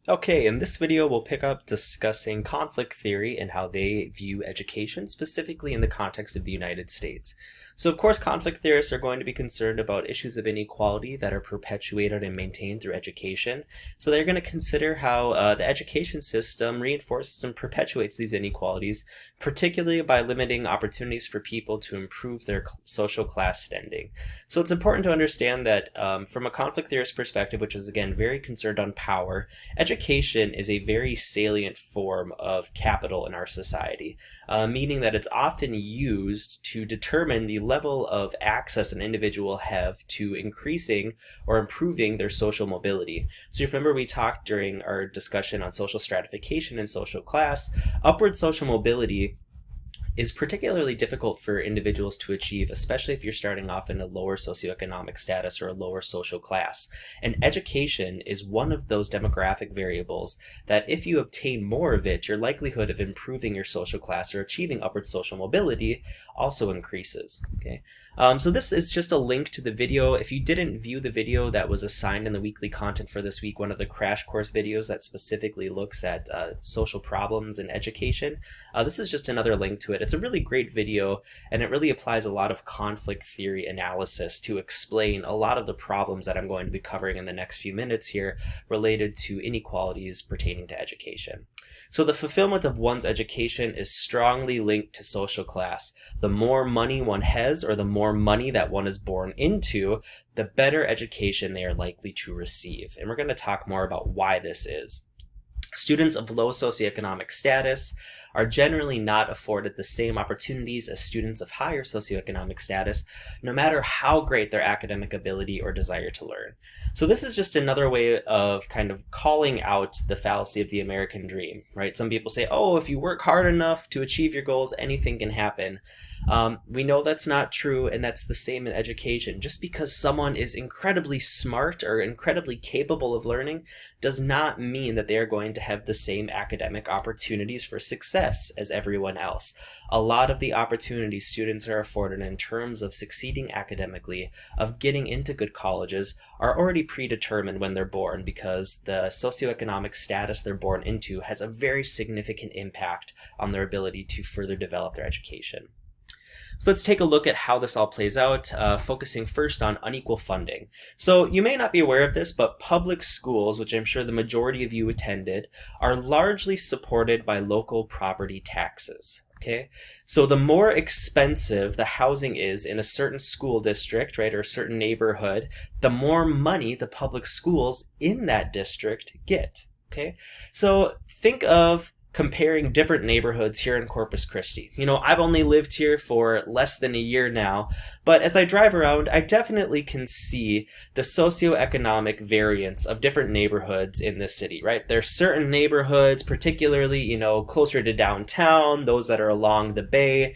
Okay, in this video, we'll pick up discussing conflict theory and how they view education, specifically in the context of the United States. So, of course, conflict theorists are going to be concerned about issues of inequality that are perpetuated and maintained through education. So, they're going to consider how the education system reinforces and perpetuates these inequalities, particularly by limiting opportunities for people to improve their social class standing. So, it's important to understand that from a conflict theorist perspective, which is again very concerned on power, education is a very salient form of capital in our society, meaning that it's often used to determine the level of access an individual have to increasing or improving their social mobility. So you remember we talked during our discussion on social stratification and social class, upward social mobility is particularly difficult for individuals to achieve, especially if you're starting off in a lower socioeconomic status or a lower social class. And education is one of those demographic variables that if you obtain more of it, your likelihood of improving your social class or achieving upward social mobility also increases. Okay, so this is just a link to the video. If you didn't view the video that was assigned in the weekly content for this week, one of the crash course videos that specifically looks at social problems in education, this is just another link to it. It's a really great video, and it really applies a lot of conflict theory analysis to explain a lot of the problems that I'm going to be covering in the next few minutes here related to inequalities pertaining to education. So the fulfillment of one's education is strongly linked to social class. The more money one has, or the more money that one is born into, the better education they are likely to receive. And we're going to talk more about why this is. Students of low socioeconomic status are generally not afforded the same opportunities as students of higher socioeconomic status, no matter how great their academic ability or desire to learn. So this is just another way of kind of calling out the fallacy of the American dream, right? Some people say, oh, if you work hard enough to achieve your goals, anything can happen. We know that's not true, and that's the same in education. Just because someone is incredibly smart or incredibly capable of learning does not mean that they are going to have the same academic opportunities for success as everyone else. A lot of the opportunities students are afforded in terms of succeeding academically, of getting into good colleges, are already predetermined when they're born, because the socioeconomic status they're born into has a very significant impact on their ability to further develop their education. So let's take a look at how this all plays out, focusing first on unequal funding. So you may not be aware of this, but public schools, which I'm sure the majority of you attended, are largely supported by local property taxes. Okay, so the more expensive the housing is in a certain school district, right, or a certain neighborhood, the more money the public schools in that district get. Okay, so think of comparing different neighborhoods here in Corpus Christi. You know, I've only lived here for less than a year now, but as I drive around, I definitely can see the socioeconomic variance of different neighborhoods in this city, right? There's certain neighborhoods, particularly, you know, closer to downtown, those that are along the bay,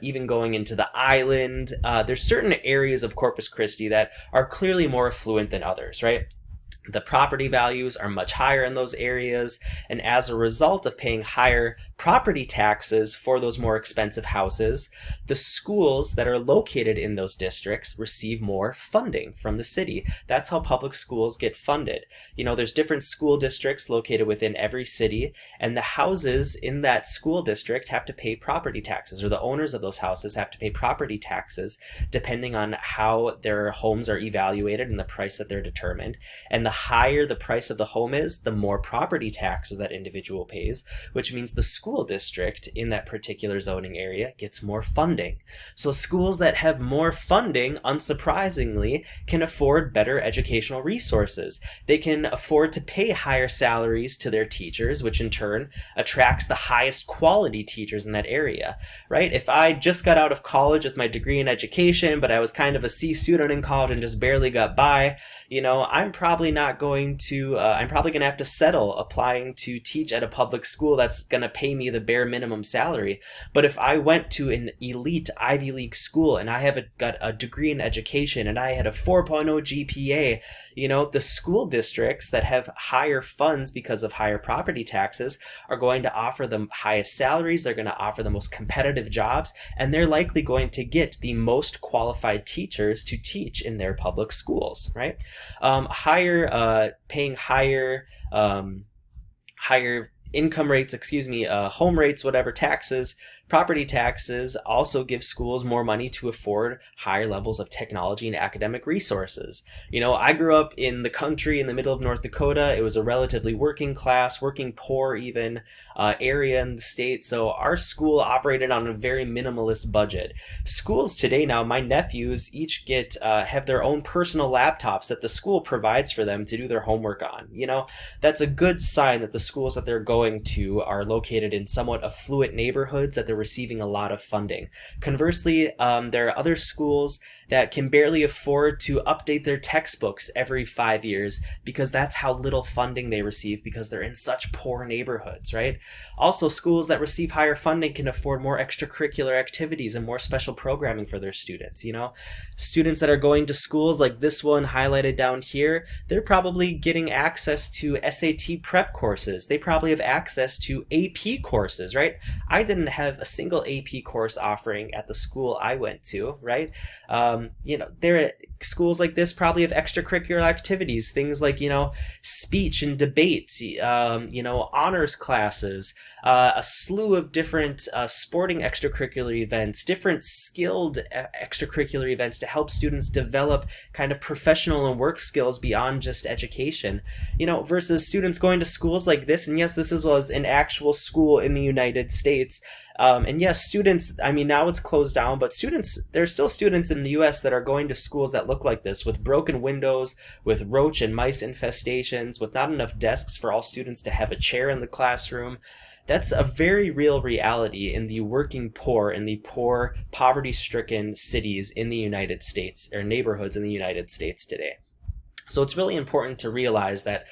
even going into the island. There's certain areas of Corpus Christi that are clearly more affluent than others, right? The property values are much higher in those areas, and as a result of paying higher property taxes for those more expensive houses, the schools that are located in those districts receive more funding from the city. That's how public schools get funded. You know, there's different school districts located within every city, and the houses in that school district have to pay property taxes, or the owners of those houses have to pay property taxes depending on how their homes are evaluated and the price that they're determined. And the higher the price of the home is, the more property taxes that individual pays, which means the school district in that particular zoning area gets more funding. So schools that have more funding, unsurprisingly, can afford better educational resources. They can afford to pay higher salaries to their teachers, which in turn attracts the highest quality teachers in that area, right? If I just got out of college with my degree in education, but I was kind of a C student in college and just barely got by, you know, I'm probably going to have to settle applying to teach at a public school that's going to pay me the bare minimum salary. But if I went to an elite Ivy League school and I got a degree in education and I had a 4.0 GPA, you know, the school districts that have higher funds because of higher property taxes are going to offer the highest salaries, they're going to offer the most competitive jobs, and they're likely going to get the most qualified teachers to teach in their public schools, right? Higher paying higher income rates, home rates, whatever, taxes, property taxes also give schools more money to afford higher levels of technology and academic resources. I grew up in the country in the middle of North Dakota. It was a relatively working class, working poor even area in the state. So our school operated on a very minimalist budget. Schools today now, my nephews each have their own personal laptops that the school provides for them to do their homework on. That's a good sign that the schools that they're going to are located in somewhat affluent neighborhoods, that they're receiving a lot of funding. Conversely, there are other schools that can barely afford to update their textbooks every 5 years because that's how little funding they receive, because they're in such poor neighborhoods, right? Also, schools that receive higher funding can afford more extracurricular activities and more special programming for their students. Students that are going to schools like this one highlighted down here, they're probably getting access to SAT prep courses. They probably have access to AP courses, right? I didn't have a single AP course offering at the school I went to, right? Schools like this probably have extracurricular activities, things like, speech and debate, honors classes, a slew of different sporting extracurricular events, different skilled extracurricular events to help students develop kind of professional and work skills beyond just education, versus students going to schools like this. And yes, this was an actual school in the United States. And yes, students, now it's closed down, but there's still students in the US that are going to schools that look like this, with broken windows, with roach and mice infestations, with not enough desks for all students to have a chair in the classroom. That's a very real reality in the working poor, in the poor, poverty-stricken cities in the United States, or neighborhoods in the United States today. So it's really important to realize that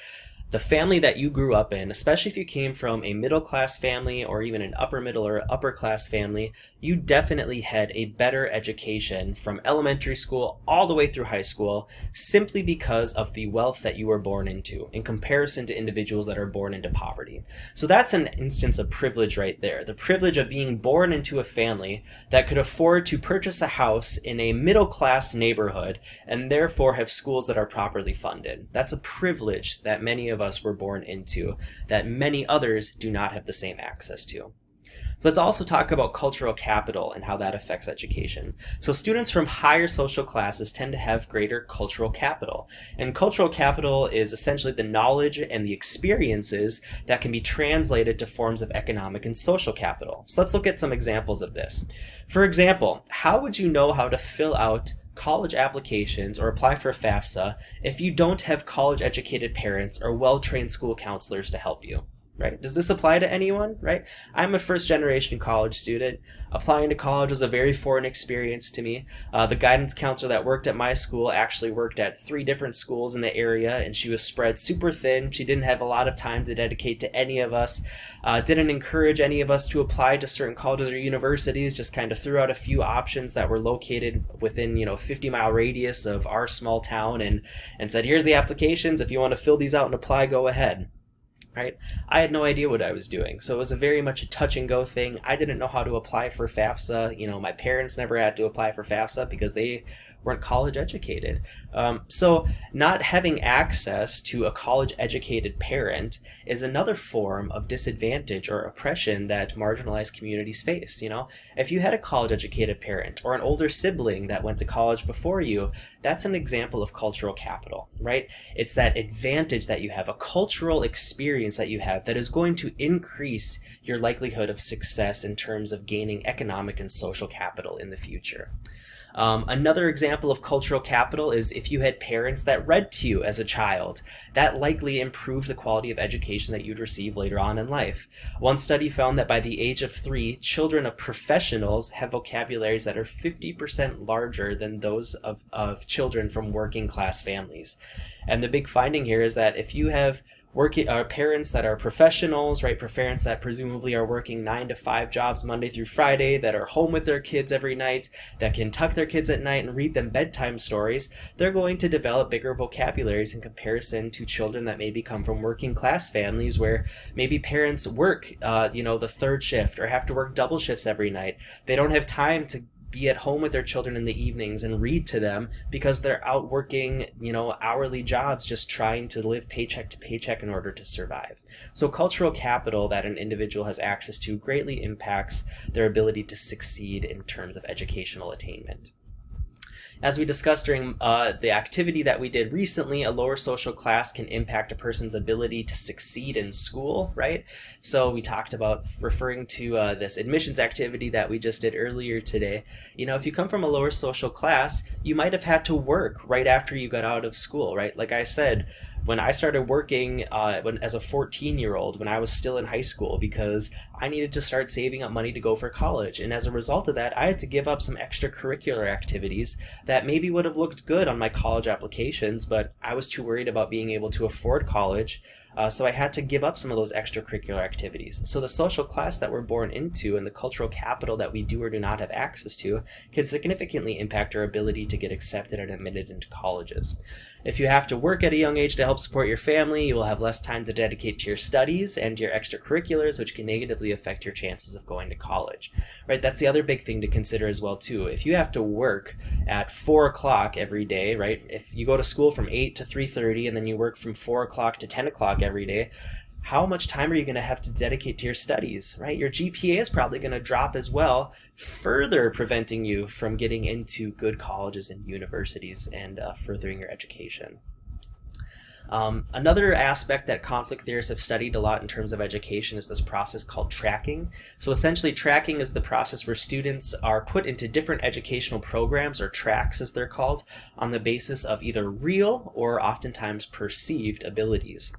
the family that you grew up in, especially if you came from a middle-class family or even an upper middle or upper-class family, you definitely had a better education from elementary school all the way through high school, simply because of the wealth that you were born into in comparison to individuals that are born into poverty. So that's an instance of privilege right there. The privilege of being born into a family that could afford to purchase a house in a middle-class neighborhood and therefore have schools that are properly funded. That's a privilege that many of us were born into, that many others do not have the same access to. So let's also talk about cultural capital and how that affects education. So students from higher social classes tend to have greater cultural capital. And cultural capital is essentially the knowledge and the experiences that can be translated to forms of economic and social capital. So let's look at some examples of this. For example, how would you know how to fill out college applications or apply for FAFSA if you don't have college-educated parents or well-trained school counselors to help you? Right? Does this apply to anyone? Right? I'm a first-generation college student. Applying to college was a very foreign experience to me. The guidance counselor that worked at my school actually worked at 3 different schools in the area, and she was spread super thin. She didn't have a lot of time to dedicate to any of us. Didn't encourage any of us to apply to certain colleges or universities. Just kind of threw out a few options that were located within 50-mile radius of our small town, and said, here's the applications. If you want to fill these out and apply, go ahead. Right? I had no idea what I was doing. So it was a very much a touch and go thing. I didn't know how to apply for FAFSA. My parents never had to apply for FAFSA because they weren't college educated. So not having access to a college educated parent is another form of disadvantage or oppression that marginalized communities face. If you had a college educated parent or an older sibling that went to college before you, that's an example of cultural capital, right? It's that advantage that you have, a cultural experience that you have that is going to increase your likelihood of success in terms of gaining economic and social capital in the future. Another example of cultural capital is if you had parents that read to you as a child. That likely improved the quality of education that you'd receive later on in life. One study found that by the age of 3, children of professionals have vocabularies that are 50% larger than those of children from working class families. And the big finding here is that if you have parents that are professionals, right? Parents that presumably are working 9 to 5 jobs Monday through Friday, that are home with their kids every night, that can tuck their kids at night and read them bedtime stories, they're going to develop bigger vocabularies in comparison to children that maybe come from working class families where maybe parents work, the third shift or have to work double shifts every night. They don't have time to be at home with their children in the evenings and read to them because they're out working, hourly jobs just trying to live paycheck to paycheck in order to survive. So cultural capital that an individual has access to greatly impacts their ability to succeed in terms of educational attainment. As we discussed during the activity that we did recently, a lower social class can impact a person's ability to succeed in school, right? So we talked about referring to this admissions activity that we just did earlier today. If you come from a lower social class, you might have had to work right after you got out of school, right? Like I said, when I started working as a 14-year-old, when I was still in high school, because I needed to start saving up money to go for college. And as a result of that, I had to give up some extracurricular activities that maybe would have looked good on my college applications, but I was too worried about being able to afford college. So I had to give up some of those extracurricular activities. So the social class that we're born into and the cultural capital that we do or do not have access to can significantly impact our ability to get accepted and admitted into colleges. If you have to work at a young age to help support your family, you will have less time to dedicate to your studies and your extracurriculars, which can negatively affect your chances of going to college. Right? That's the other big thing to consider as well too. If you have to work at 4 o'clock every day, right? If you go to school from 8 to 3:30 and then you work from 4 o'clock to 10 o'clock every day, how much time are you going to have to dedicate to your studies, right? Your GPA is probably going to drop as well, further preventing you from getting into good colleges and universities and furthering your education. Another aspect that conflict theorists have studied a lot in terms of education is this process called tracking. So essentially, tracking is the process where students are put into different educational programs, or tracks as they're called, on the basis of either real or oftentimes perceived abilities.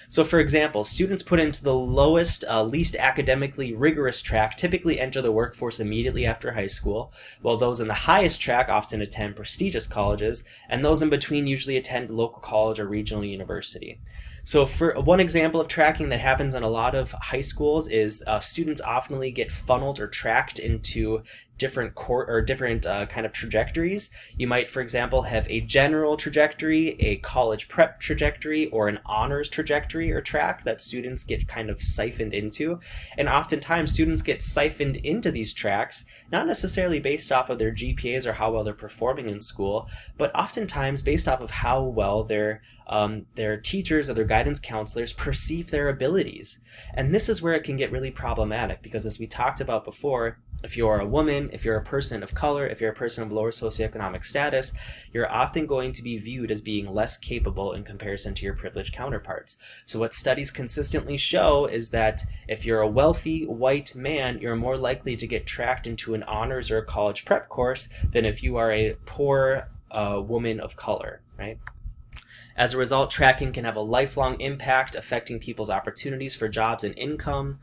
So for example, students put into the lowest, least academically rigorous track typically enter the workforce immediately after high school, while those in the highest track often attend prestigious colleges, and those in between usually attend local college or regional university. So for one example of tracking that happens in a lot of high schools is students often get funneled or tracked into different kind of trajectories. You might, for example, have a general trajectory, a college prep trajectory, or an honors trajectory or track that students get kind of siphoned into. And oftentimes students get siphoned into these tracks, not necessarily based off of their GPAs or how well they're performing in school, but oftentimes based off of how well their teachers or their guidance counselors perceive their abilities. And this is where it can get really problematic, because as we talked about before, if you're a woman, if you're a person of color, if you're a person of lower socioeconomic status, you're often going to be viewed as being less capable in comparison to your privileged counterparts. So what studies consistently show is that if you're a wealthy white man, you're more likely to get tracked into an honors or a college prep course than if you are a poor woman of color, right? As a result, tracking can have a lifelong impact, affecting people's opportunities for jobs and income.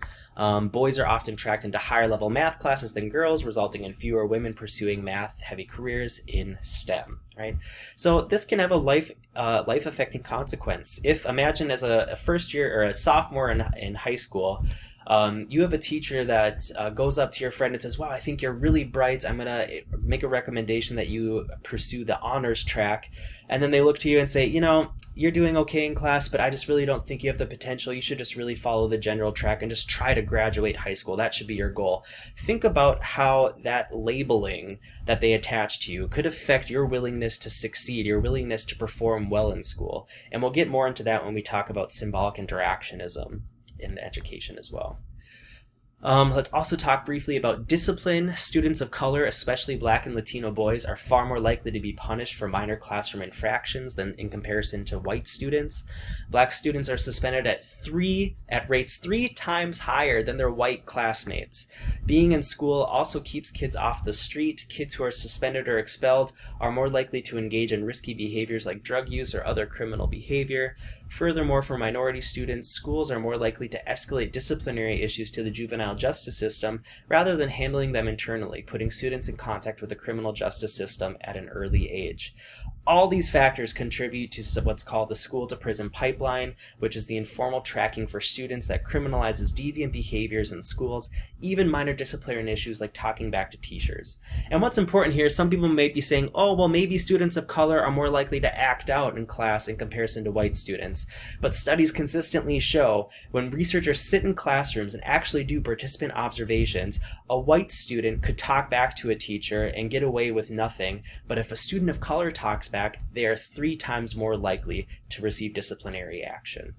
Boys are often tracked into higher level math classes than girls, resulting in fewer women pursuing math-heavy careers in STEM, right? So this can have a life-affecting consequence. If, imagine as a first year or a sophomore in high school, you have a teacher that goes up to your friend and says, wow, I think you're really bright. I'm going to make a recommendation that you pursue the honors track. And then they look to you and say, you're doing okay in class, but I just really don't think you have the potential. You should just really follow the general track and just try to graduate high school. That should be your goal. Think about how that labeling that they attach to you could affect your willingness to succeed, your willingness to perform well in school. And we'll get more into that when we talk about symbolic interactionism in education as well. Let's also talk briefly about discipline. Students of color, especially Black and Latino boys, are far more likely to be punished for minor classroom infractions than in comparison to white students. Black students are suspended at rates 3 times higher than their white classmates. Being in school also keeps kids off the street. Kids who are suspended or expelled are more likely to engage in risky behaviors like drug use or other criminal behavior. Furthermore, for minority students, schools are more likely to escalate disciplinary issues to the juvenile justice system rather than handling them internally, putting students in contact with the criminal justice system at an early age. All these factors contribute to what's called the school to prison pipeline, which is the informal tracking for students that criminalizes deviant behaviors in schools, even minor disciplinary issues like talking back to teachers. And what's important here, some people may be saying, oh, well, maybe students of color are more likely to act out in class in comparison to white students. But studies consistently show when researchers sit in classrooms and actually do participant observations, a white student could talk back to a teacher and get away with nothing, but if a student of color talks back, they are 3 times more likely to receive disciplinary action.